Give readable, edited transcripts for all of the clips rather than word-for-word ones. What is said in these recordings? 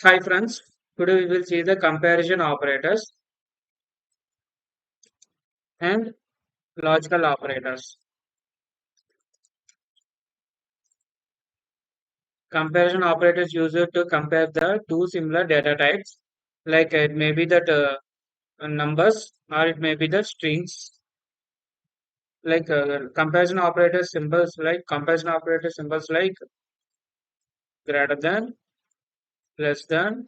Hi friends, today we will see the comparison operators and logical operators. Comparison operators used to compare the two similar data types, like it may be that numbers or it may be the strings. Like comparison operator symbols like greater than, less than,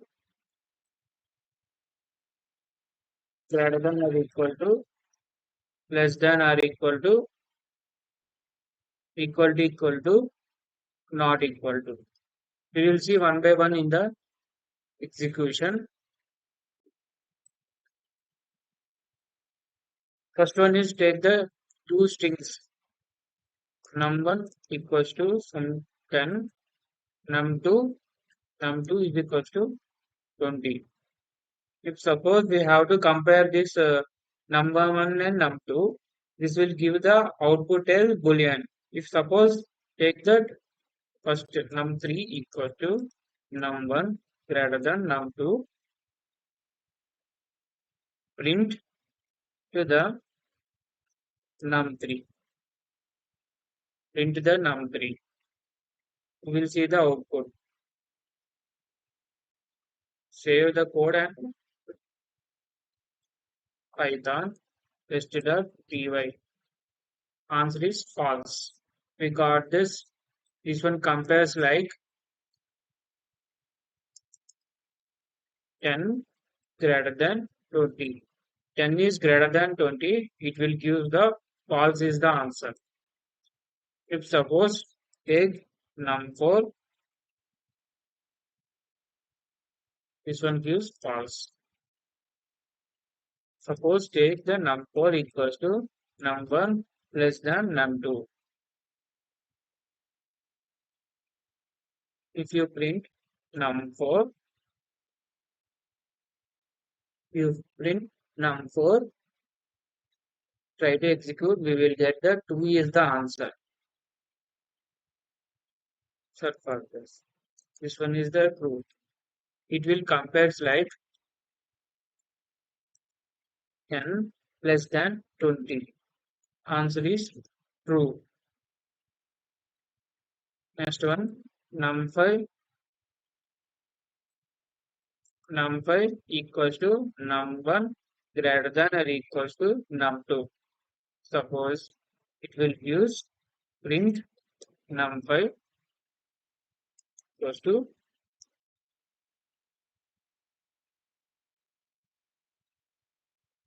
greater than or equal to, less than or equal to, not equal to. We will see one by one in the execution. First one is take the two strings num1 equals to some 10, num2 is equals to 20. If suppose we have to compare this number 1 and num2, this will give the output as boolean. If suppose take that first num3 equal to num1 greater than num2, print to the num3, print the num3. We will see the output. Save the code and Python test.py. Answer is false. We got this. This one compares like 10 greater than 20. 10 is greater than 20. It will give the false is the answer. If suppose take num4, this one gives false. Suppose take the num4 equals to num1 less than num2. If you print num4, you print num4, try to execute, we will get the 2 is the answer. Search for this. This one is the true. It will compare like 10 less than 20. Answer is true. Next one, num5, num5 equals to num1 greater than or equals to num2. Suppose it will use print num5 equals to,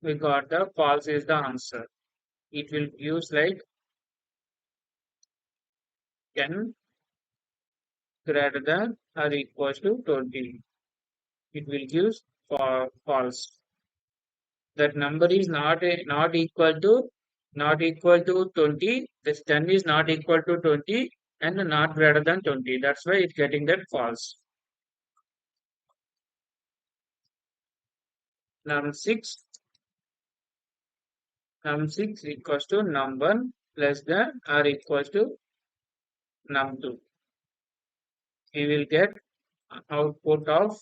we got the false is the answer. It will use like 10 greater than or equals to 20. It will give false. That number is not equal to 20. This 10 is not equal to 20 and not greater than 20. That's why it's getting that false. Num6 num6 equals to num1 less than or equals to num2. We will get output of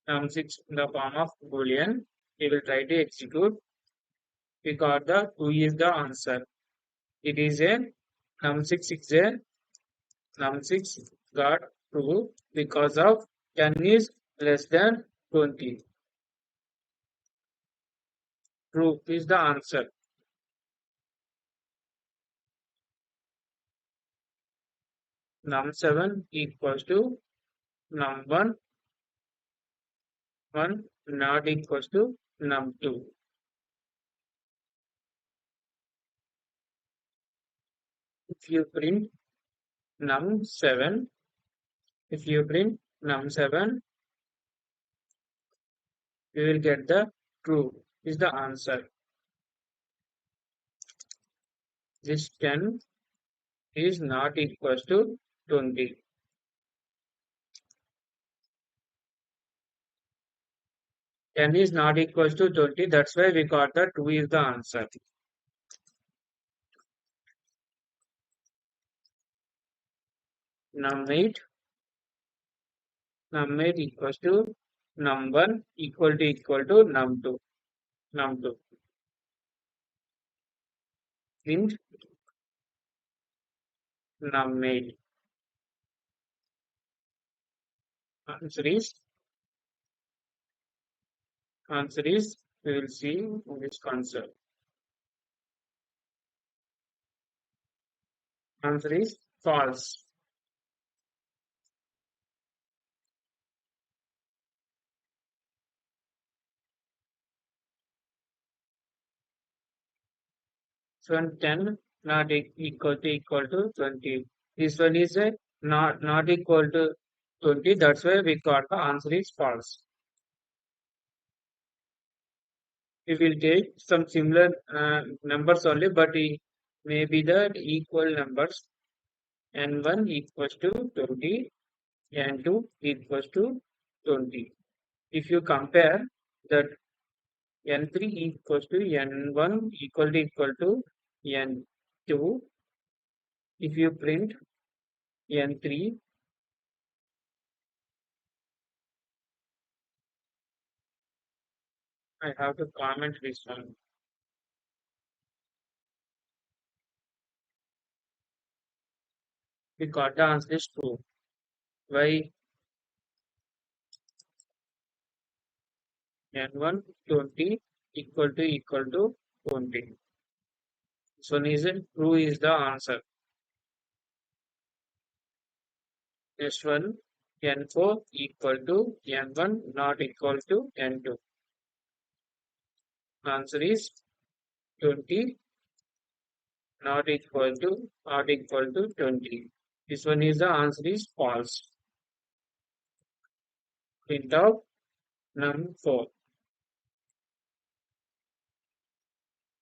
num6 in the form of boolean. We will try to execute. We got the 2 is the answer. It is a num6 is a num6 got true because of 10 is less than 20. True is the answer. Num7 equals to num1 1 not equals to num2. If you print num7, if you print num7, you will get the true is the answer. This 10 is not equals to 20. 10 is not equals to 20. That's why we got the 2 is the answer. Num8 num8 equals to num1 equal to num2. Num2. Print num8. Answer is, answer is, we will see in this concept. Answer is false. So 10 not equal to 20. This one is a not equal to 20. That's why we got the answer is false. We will take some similar numbers only, but it may be the equal numbers. N1 equals to 20, N2 equals to 20. If you compare that N3 equals to N1 equal to N2, if you print N3, I have to comment this one. We got the answer is true. Why N1 20 equal to 20. So is it true is the answer. Next one, N4 equal to N1 not equal to N2. Answer is 20 not equal to 20. This one is the answer is false. Print out num4.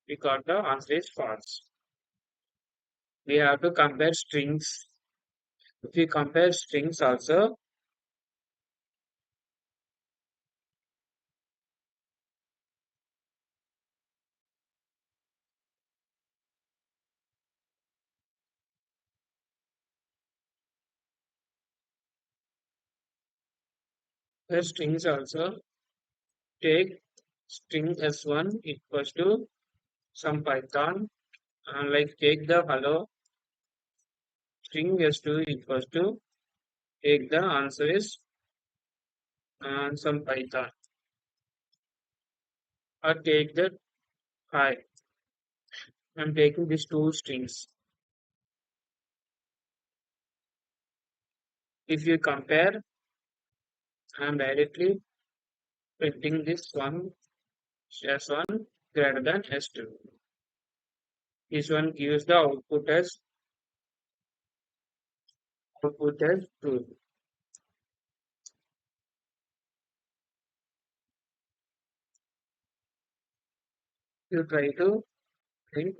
We got the answer is false. We have to compare strings. If we compare strings also, the strings also take string s1 equals to some Python, like take the hello string s2 equals to take the answer is some Python, or take the hi. I'm taking these two strings. If you compare, I'm directly printing this one s1 greater than s2. This one gives the output as true. You try to print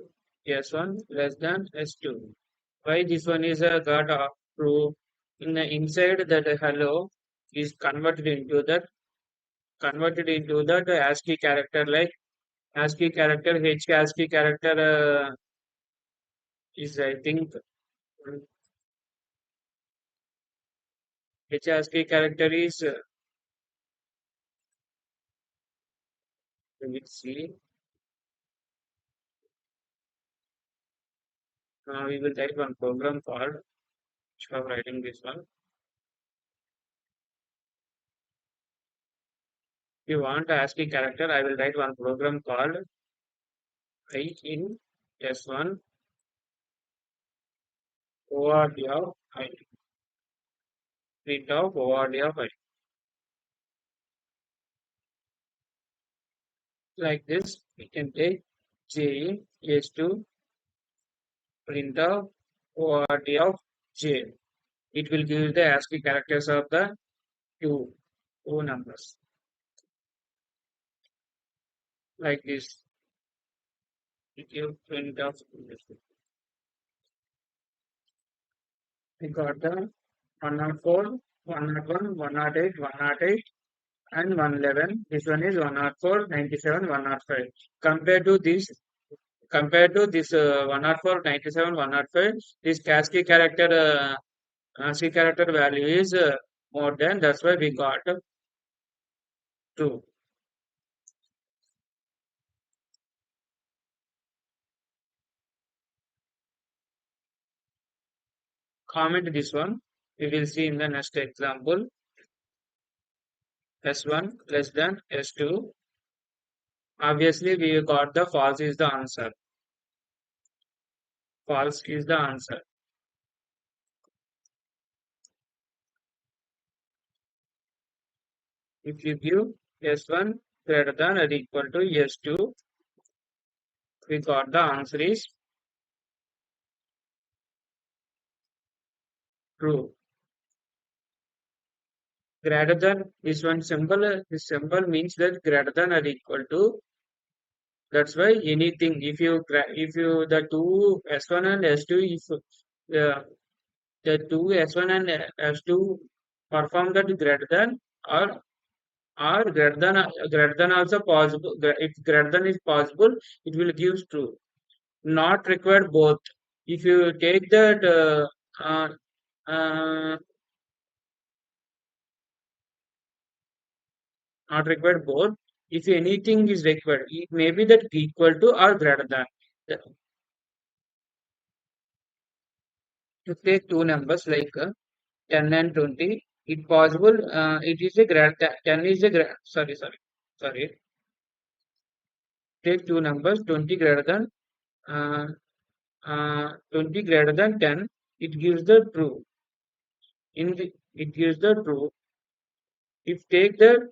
s1 less than s2. Why this one is a got true? In the inside that hello is converted into that ASCII character, like ASCII character, H ASCII character is I think H ASCII character is let me see. We will type one program called for writing this one. If you want ASCII character, I will write one program called write in S1 ORD of I. Print of ORD of I. Like this, we can take J S2 print of ORD of J. It will give the ASCII characters of the two numbers. Like this. It will print of we got the 104, 101, 108, 108 and 111. This one is 104, 97, 105. Compared to this, compared to this 104, 97, 105, this ASCII character value is more than, that's why we got true. Comment this one. We will see in the next example. S1 less than S2. Obviously, we got the false is the answer. False is the answer. If you give S1 greater than or equal to S2, we got the answer is true. Greater than is one symbol. This symbol means that greater than or equal to. That's why anything. If you the two S1 and S2, if the two S1 and S2 perform that greater than or greater than also possible. If greater than is possible, it will give true. Not required both. If you take that uh, not required both. If anything is required, it may be that equal to or greater than. To take two numbers like 10 and 20, it possible, it is a greater, 10 is a greater, sorry. Take two numbers, 20 greater than, uh, 20 greater than 10, it gives the true. It gives the true. If take the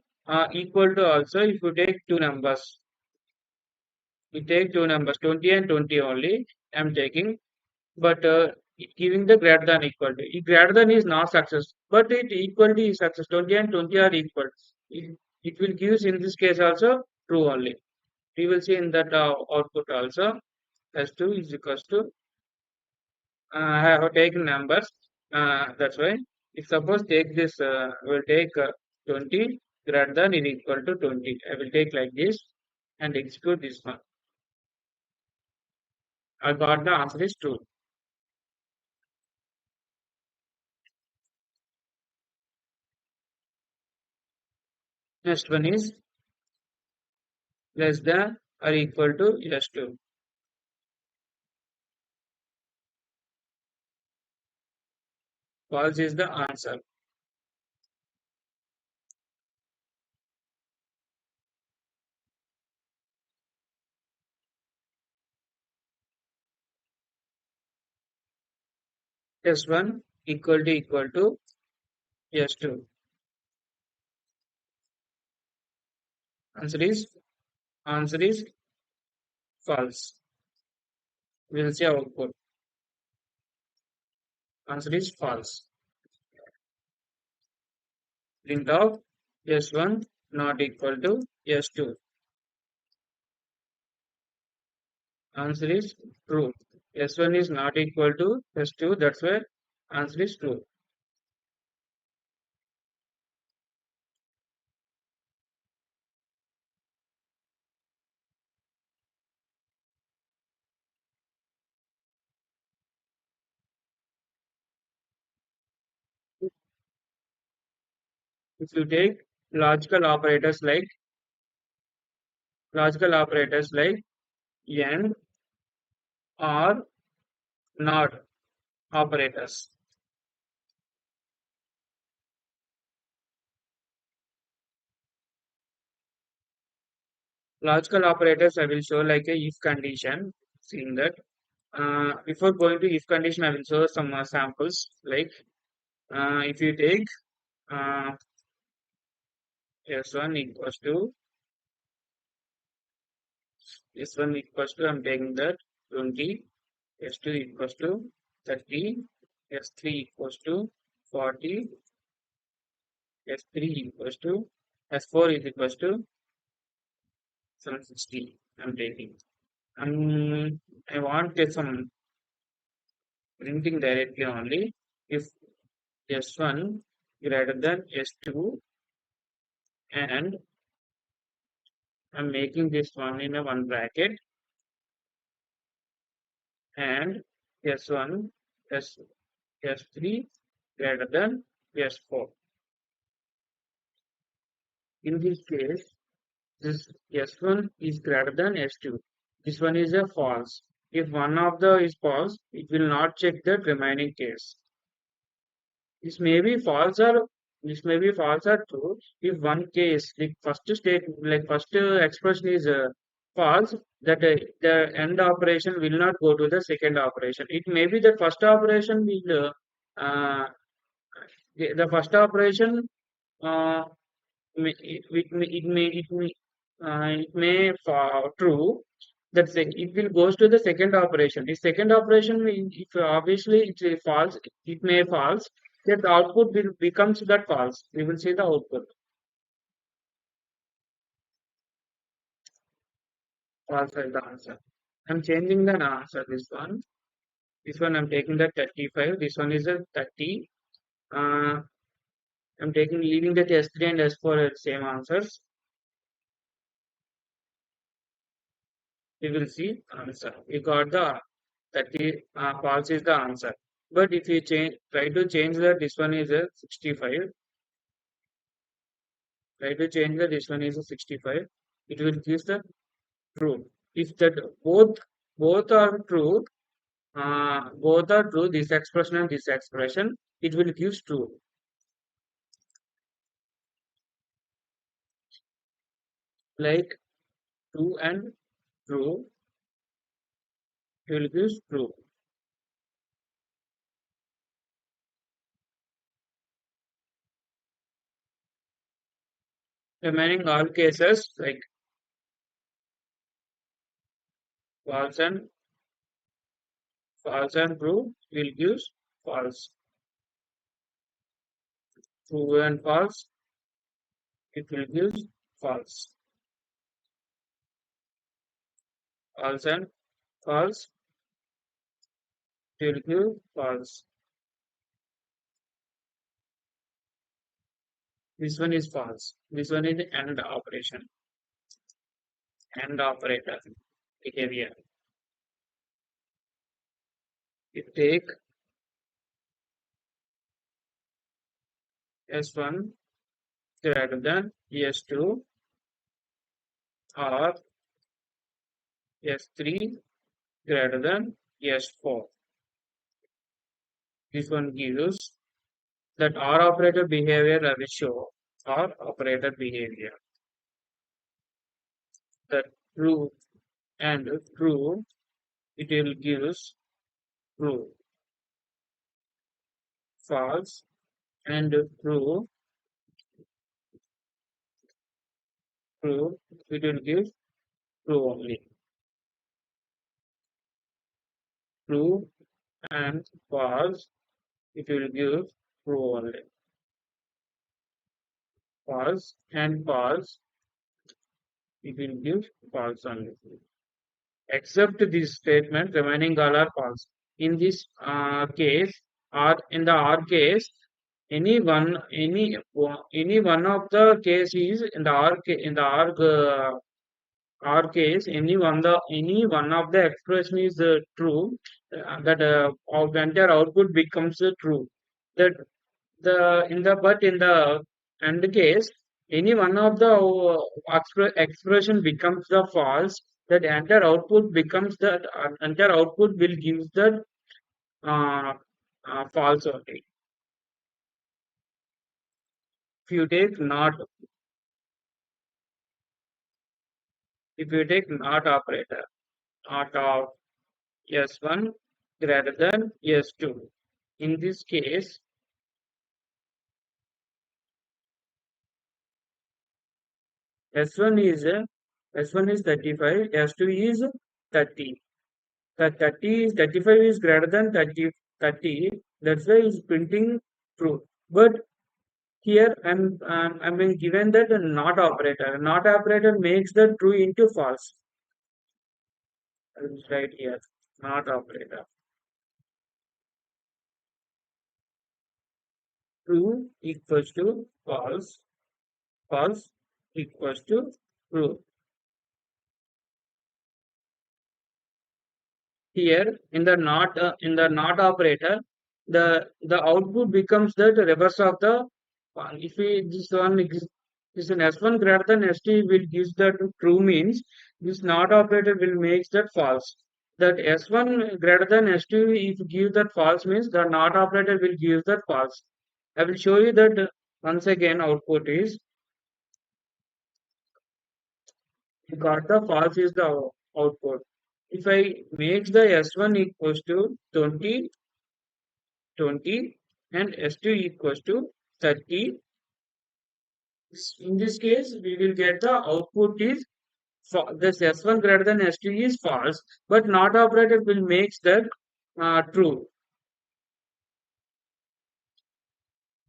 equal to also, if you take two numbers, you take two numbers, 20 and 20 only, I'm taking, but it giving the greater than equal to. If greater than is not success, but it equal to is success. 20 and 20 are equal. It will give in this case also true only. We will see in that output also. S2 is equals to, I have taken numbers. That's why if suppose take this, we'll take 20 greater than is equal to 20. I will take like this and execute this one. I got the answer is true. Next one is less than or equal to S2. False is the answer. S1 equal to S2. Answer is answer is false. We will see output. Answer is false. Print of S1 not equal to S2. Answer is true. S1 is not equal to S2. That's why answer is true. If you take logical operators like logical operators like and or not operators. Logical operators I will show like a if condition. Seeing that before going to if condition, I will show some samples. Like if you take uh, S1 equals to S1 equals to, I'm taking that 20, S2 equals to 30, S3 equals to 40, S3 equals to S4 is equals to 760. I'm taking. I want get some printing directly only. If S1 greater than S2 and I'm making this one in a one bracket and S1 S S3 greater than S4. In this case, this S1 is greater than S2. This one is a false. If one of the is false, it will not check the remaining case. This may be false or this may be false or true. If one case, the first state, like first expression is false, that the end operation will not go to the second operation. It may be the first operation will the first operation uh, it may fall true. That's it. It will goes to the second operation. The second operation, if obviously it is false, it may false. That output will becomes that false. We will see the output. False is the answer. I'm changing the answer. This one. This one I'm taking the 35. This one is a 30. Uh, I'm taking leaving that S3 and S4 as same answers. We will see answer. We got the 30 false is the answer. But if you change, try to change that this one is a 65. Try to change that this one is a 65. It will give the true. If that both are true, this expression and this expression, it will give true. Like true and true, it will give true. Remaining all cases like false and true will give false. True and false, it will give false. False and false, it will give false. This one is false. This one is the AND operation. AND operator behavior. You take S1 greater than S2 or S3 greater than S4. This one gives that OR operator behavior I will show OR operator behavior. The true and true, it will gives true. False and true, it will give true only. True and false, it will give true only. False and false, it will give false only. Except this statement, remaining all are false. In this case, or in the OR case, any one of the case is in the OR case, any one of the expression is true. That our entire output becomes true. That in the AND case, any one of the expression becomes the false. That entire output becomes that entire output will give the uh, false only. If you take not, if you take not operator, not of S1 greater than S2. In this case, S1 is S1 is 35, S2 is 30. The 35 is greater than 30. That's why it's printing true. But here I'm being given that a not operator. Not operator makes the true into false. It's right here. Not operator. True equals to false. False equals to true. Here in the not operator, the output becomes the reverse of the one. If we this one exists, This an S1 greater than S2 will give that true means this not operator will make that false. That S1 greater than S2 if give that false means the not operator will give that false. I will show you that once again output is you got the false is the output. If I make the S1 equals to 20, 20 and S2 equals to 30, in this case we will get the output is this S1 greater than S2 is false, but not operator will make that true.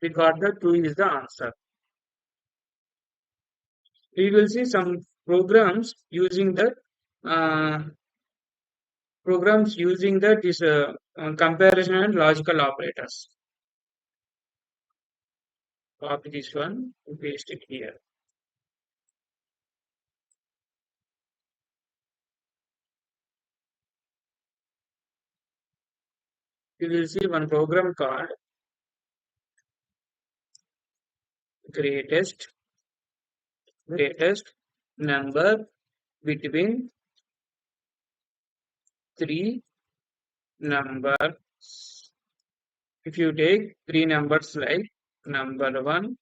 We got the true is the answer. We will see some uh, programs using that is comparison and logical operators. Copy this one and paste it here. We will see one program called greatest greatest number between three numbers. If you take three numbers like number 1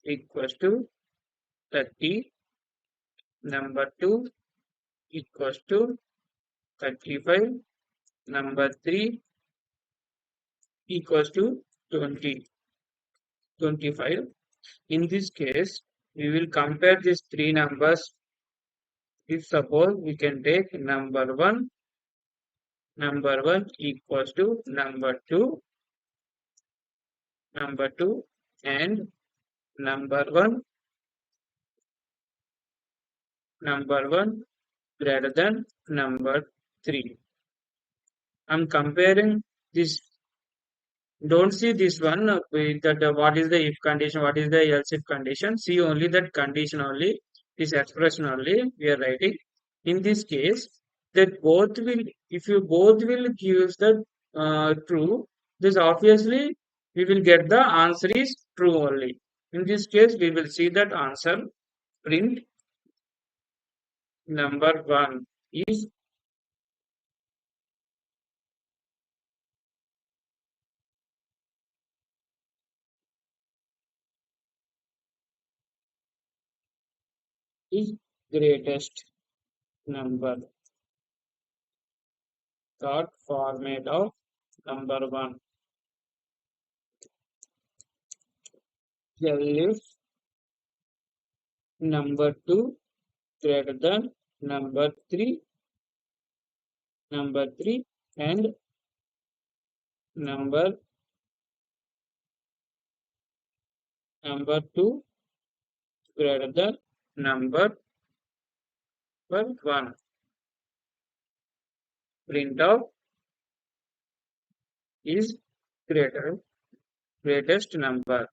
equals to 30, number 2 equals to 35, number 3 equals to 20, 25. In this case, we will compare these three numbers. If suppose we can take number 1 equals to number 2 and number 1 greater than number 3. I'm comparing this. Don't see this one with that what is the if condition, what is the else if condition. See only that condition only, this expression only we are writing. In this case, that both will, if you both will give the true, this obviously we will get the answer is true only. In this case, we will see that answer print number 1 is greatest number. Dot format of number 1. If number 2 greater than number 3 and number 2 greater than number 1. Print out is greatest number.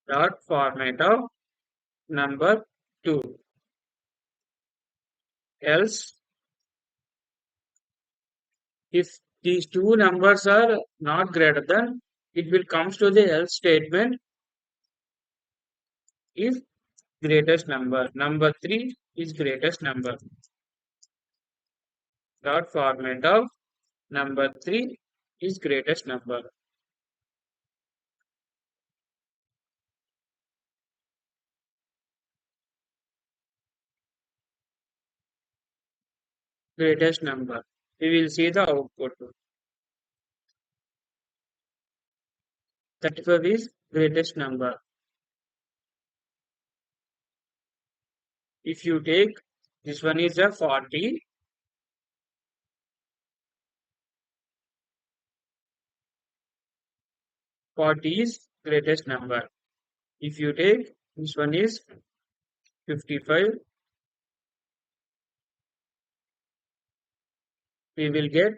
Dot format of number 2. Else, if these two numbers are not greater than, it will comes to the else statement if greatest number 3 is greatest number. Dot format of number 3 is greatest number. Greatest number. We will see the output. 35 is greatest number. If you take this one is a 40, 40 is greatest number. If you take this one is 55, we will get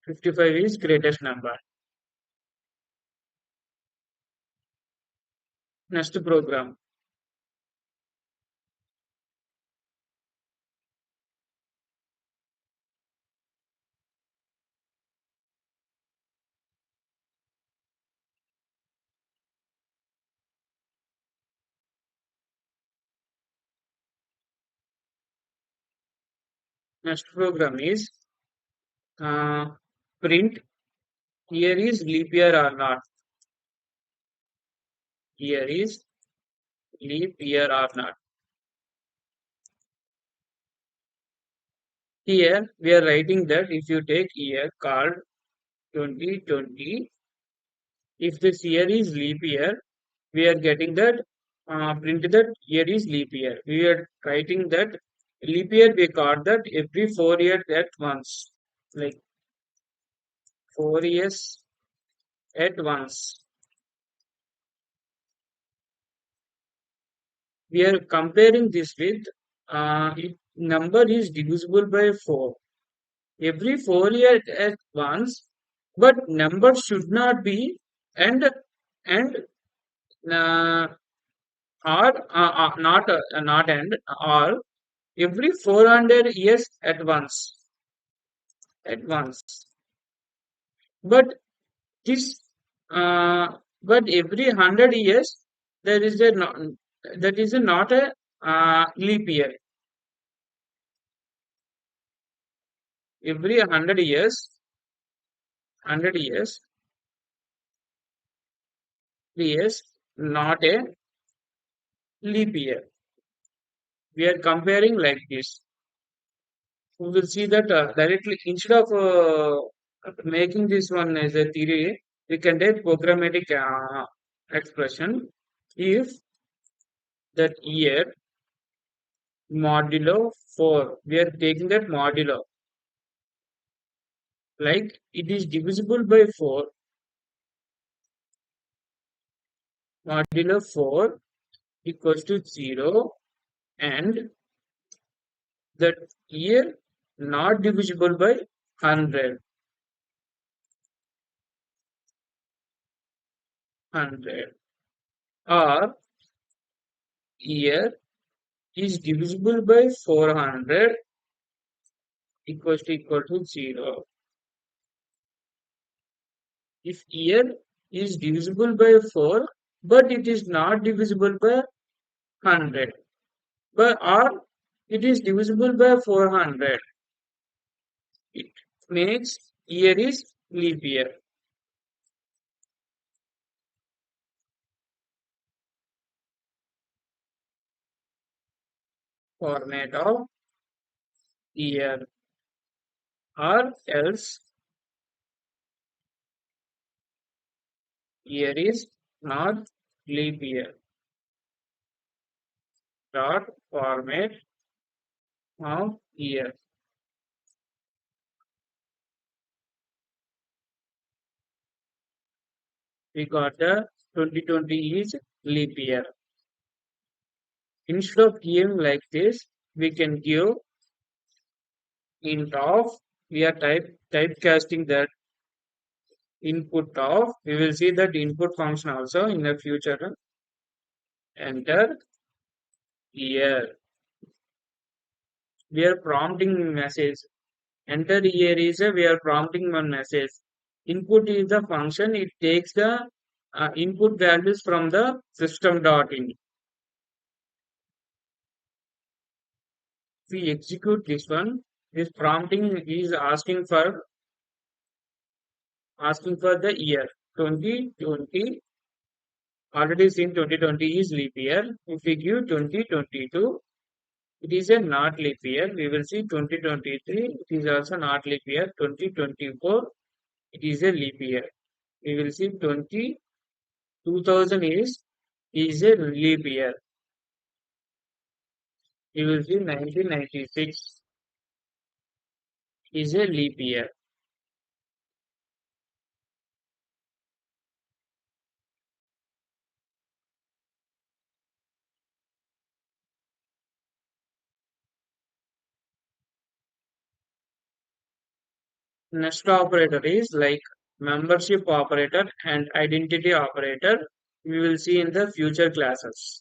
55 is greatest number. Next program. Next program is uh, print here is leap year or not. Here is leap year or not. Here we are writing that if you take year called 2020, if this year is leap year, we are getting that print that year is leap year. We are writing that leap year we got that every 4 years at once, like 4 years at once. We are comparing this with if number is divisible by 4 every 4 years at once, but number should not be and uh, or not and or every 400 years at once, but this but every 100 years there is a that is a not a leap year. Every 100 years not a leap year. We are comparing like this. We will see that directly instead of making this one as a theory, we can take programmatic expression. If that year modulo 4, we are taking that modulo, like it is divisible by 4, modulo 4 equals to 0, and that year not divisible by 100, or year is divisible by 400 equal to 0. If year is divisible by 4, but it is not divisible by 100, but or it is divisible by 400, it makes year is leap year. Format of year, or else year is not leap year. Dot format of year. We got the 2020 is leap year. Instead of giving like this, we can give int of, we are typecasting that input of, we will see that input function also in the future. Enter year. We are prompting message. Enter year is a, we are prompting one message. Input is the function, it takes the input values from the system.in. We execute this one, this prompting is asking for the year 2020. Already seen 2020 is leap year. If we give 2022, it is a not leap year. We will see 2023, it is also not leap year. 2024, it is a leap year. We will see 2000 is a leap year. We will see 1996 is a leap year. Next operator is like membership operator and identity operator. We will see in the future classes.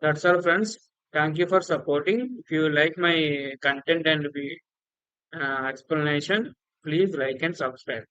That's all, friends. Thank you for supporting. If you like my content and explanation, please like and subscribe.